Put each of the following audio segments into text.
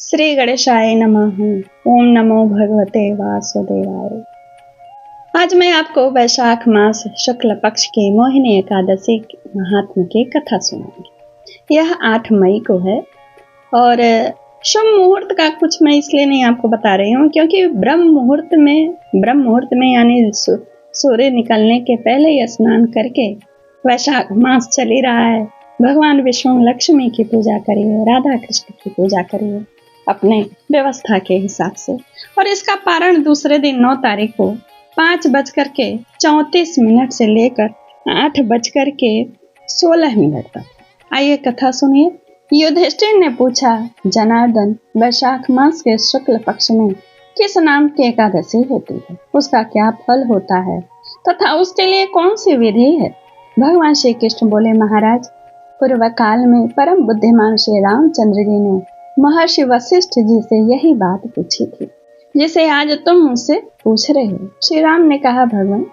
श्री गणेशाय नमः। ओम नमो भगवते वासुदेवाय। आज मैं आपको वैशाख मास शुक्ल पक्ष की मोहिनी एकादशी महात्म की कथा सुनाऊंगी। यह 8 मई को है और शुभ मुहूर्त का कुछ मैं इसलिए नहीं आपको बता रही हूँ क्योंकि ब्रह्म मुहूर्त में यानी सूर्य निकलने के पहले ही स्नान करके वैशाख मास चल ही रहा है। भगवान विष्णु लक्ष्मी की पूजा करिए, राधा कृष्ण की पूजा करिए अपने व्यवस्था के हिसाब से। और इसका पारण दूसरे दिन 9 तारीख को 5:34 से लेकर 8:16 तक। आइए कथा सुनिए। युधिष्ठिर ने पूछा, जनार्दन, वैशाख मास के शुक्ल पक्ष में किस नाम की एकादशी होती है, उसका क्या फल होता है तथा उसके लिए कौन सी विधि है? भगवान श्री कृष्ण बोले, महाराज, पूर्व काल में परम बुद्धिमान श्री रामचंद्र जी ने महर्षि वशिष्ठ जी से यही बात पूछी थी जिसे आज तुम मुझसे पूछ रहे हो। श्री राम ने कहा, भगवान,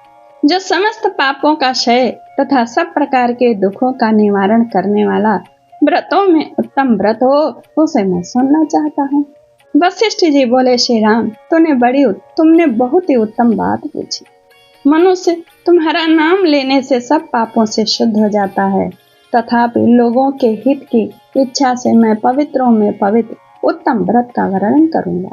जो समस्त पापों का क्षय तथा सब प्रकार के दुखों का निवारण करने वाला व्रतों में उत्तम व्रत हो, उसे मैं सुनना चाहता हूँ। वशिष्ठ जी बोले, श्री राम, तुमने बहुत ही उत्तम बात पूछी। मनुष्य तुम्हारा नाम लेने से सब पापों से शुद्ध हो जाता है, तथापि लोगों के हित की इच्छा से मैं पवित्रों में पवित्र उत्तम व्रत का वर्णन करूंगा।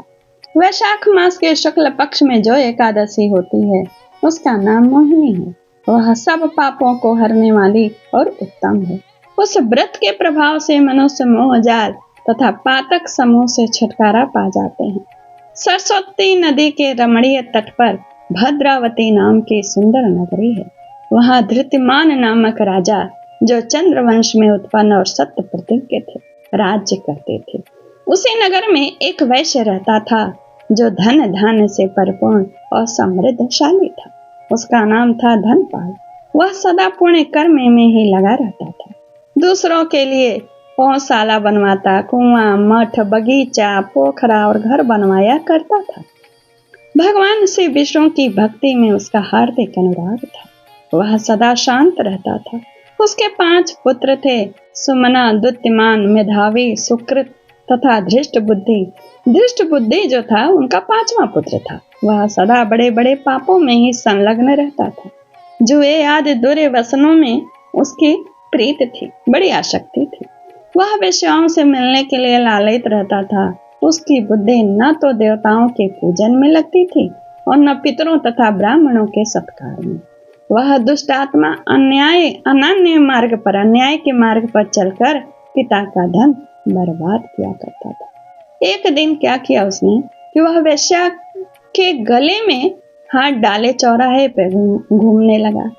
वैशाख मास के शुक्ल पक्ष में जो एकादशी होती है उसका नाम मोहिनी है। वह सब पापों को हरने वाली और उत्तम है। उस व्रत के प्रभाव से मनुष्य मोहजाल तथा पातक समूह से छुटकारा पा जाते हैं। सरस्वती नदी के रमणीय तट पर भद्रावती नाम की सुंदर नगरी है। वहां धृतिमान नामक राजा, जो चंद्रवंश में उत्पन्न और सत्य प्रतिज्ञ थे, राज्य करते थे। उसी नगर में एक वैश्य रहता था जो धन धान्य से परिपूर्ण और समृद्धशाली था। उसका नाम था धनपाल। वह सदा पुण्य कर्म में ही लगा रहता था। दूसरों के लिए पौशाला बनवाता, कुआं, मठ, बगीचा, पोखरा और घर बनवाया करता था। भगवान श्री विष्णु की भक्ति में उसका हार्दिक अनुराग था। वह सदा शांत रहता था। उसके 5 पुत्र थे, सुमना, द्युतिमान, मेधावी, सुकृत तथा धृष्ट बुद्धि। धृष्ट बुद्धि जो था उनका 5वां पुत्र था। वह सदा बड़े बड़े पापों में ही संलग्न रहता था। जुए आदि दुर्य व्यसनों में उसकी प्रीत थी, बड़ी आसक्ति थी। वह वेश्याओं से मिलने के लिए लालयित रहता था। उसकी बुद्धि न तो देवताओं के पूजन में लगती थी और न पितरों तथा ब्राह्मणों के सत्कार में। वह दुष्ट आत्मा अन्याय के मार्ग पर चलकर पिता का धन बर्बाद किया करता था। एक दिन क्या किया उसने कि वह वेश्या के गले में हाथ डाले चौराहे पे घूमने लगा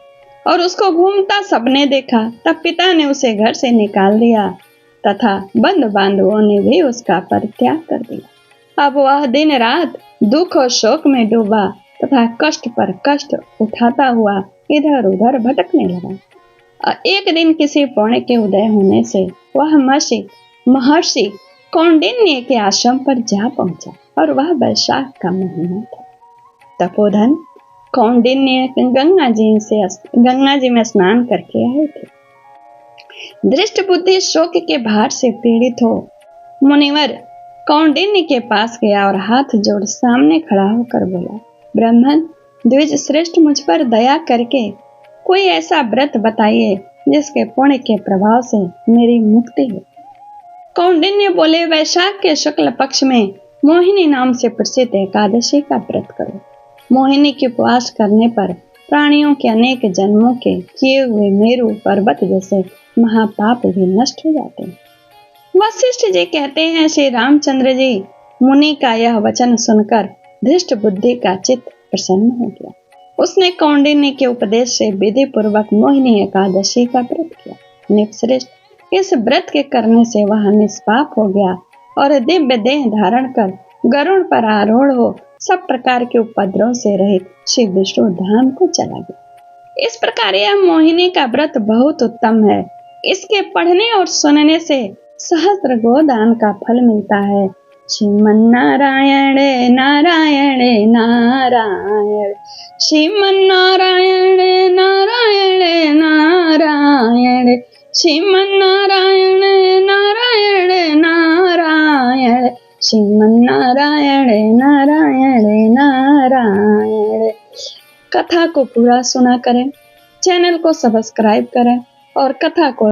और उसको घूमता सबने देखा। तब पिता ने उसे घर से निकाल दिया तथा बंधु बांधवों ने भी उसका परित्याग कर दिया। अब वह दिन रात दुख और शोक में डूबा तथा कष्ट पर कष्ट उठाता हुआ इधर उधर भटकने लगा। एक दिन किसी पुण्य के उदय होने से वह महर्षि कौंडिन्य के आश्रम पर जा पहुंचा और वह वैशाख का महीना था। तपोधन कौंडिन्य गंगा जी में स्नान करके आए थे। दृष्ट बुद्धि शोक के भार से पीड़ित हो मुनिवर कौंडिन्य के पास गया और हाथ जोड़ सामने खड़ा होकर बोला, ब्राह्मण द्विज श्रेष्ठ, मुझ पर दया करके कोई ऐसा व्रत बताइए जिसके पुण्य के प्रभाव से मेरी मुक्ति हो। कौंडिन्य बोले, वैशाख के शुक्ल पक्ष में मोहिनी नाम से प्रसिद्ध एकादशी का व्रत करो। मोहिनी के उपवास करने पर प्राणियों के अनेक जन्मों के किए हुए मेरु पर्वत जैसे महापाप भी नष्ट हो जाते हैं। वशिष्ठ जी कहते हैं, श्री रामचंद्र जी मुनि का यह वचन सुनकर धृष्ट बुद्धि का चित्त प्रसन्न हो गया। उसने कौंडिन्य के उपदेश से विधि पूर्वक मोहिनी एकादशी का व्रत किया। निपश्रेष्ठ, इस व्रत के करने से वह निष्पाप हो गया और दिव्य देह धारण कर गरुड़ पर आरूढ़ हो सब प्रकार के उपद्रव से रहित श्री विष्णु धाम को चला गया। इस प्रकार यह मोहिनी का व्रत बहुत उत्तम है। इसके पढ़ने और सुनने से सहस्त्र गोदान का फल मिलता है। श्रीमन्नारायण नारायण नारायण, श्रीमन्नारायण नारायण नारायण, श्रीमन्नारायण नारायण नारायण, श्रीमन नारायण नारायण नारायण। कथा को पूरा सुना करें, चैनल को सब्सक्राइब करें और कथा को